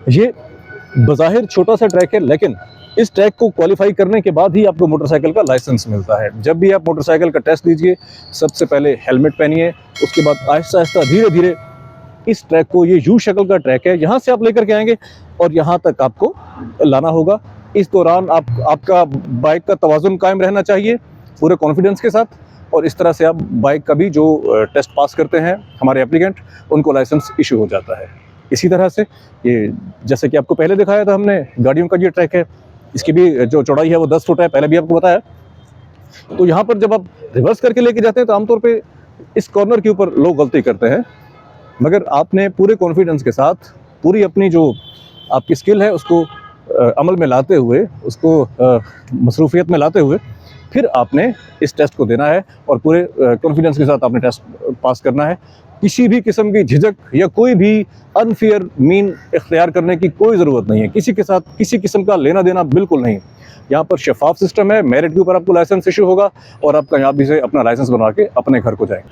ये बज़ाहिर छोटा सा ट्रैक है, लेकिन इस ट्रैक को क्वालिफाई करने के बाद ही आपको मोटरसाइकिल का लाइसेंस मिलता है। जब भी आप मोटरसाइकिल का टेस्ट दीजिए, सबसे पहले हेलमेट पहनिए, उसके बाद आहिस्ता आहिस्ता धीरे धीरे इस ट्रैक को, ये यू शक्ल का ट्रैक है, यहाँ से आप लेकर के आएंगे और यहाँ तक आपको लाना होगा। इस दौरान आपका बाइक का तवाज़ुन कायम रहना चाहिए पूरे कॉन्फिडेंस के साथ, और इस तरह से आप बाइक का भी जो टेस्ट पास करते हैं हमारे एप्लीकेंट, उनको लाइसेंस इशू हो जाता है। इसी तरह से ये, जैसे कि आपको पहले दिखाया था हमने, गाड़ियों का ये ट्रैक है, इसकी भी जो चौड़ाई है वो 10 फुट है, पहले भी आपको बताया। तो यहाँ पर जब आप रिवर्स करके लेके जाते हैं तो आमतौर पे इस कॉर्नर के ऊपर लोग गलती करते हैं, मगर आपने पूरे कॉन्फिडेंस के साथ पूरी अपनी जो आपकी स्किल है उसको अमल में लाते हुए, उसको मसरूफियत में लाते हुए फिर आपने इस टेस्ट को देना है और पूरे कॉन्फिडेंस के साथ आपने टेस्ट पास करना है। किसी भी किस्म की झिझक या कोई भी अनफेयर मीन इख्तियार करने की कोई ज़रूरत नहीं है, किसी के साथ किसी किस्म का लेना देना बिल्कुल नहीं। यहाँ पर शफाफ सिस्टम है, मेरिट के ऊपर आपको लाइसेंस इशू होगा और आप कामयाबी से अपना लाइसेंस बनवा के अपने घर को जाएंगे।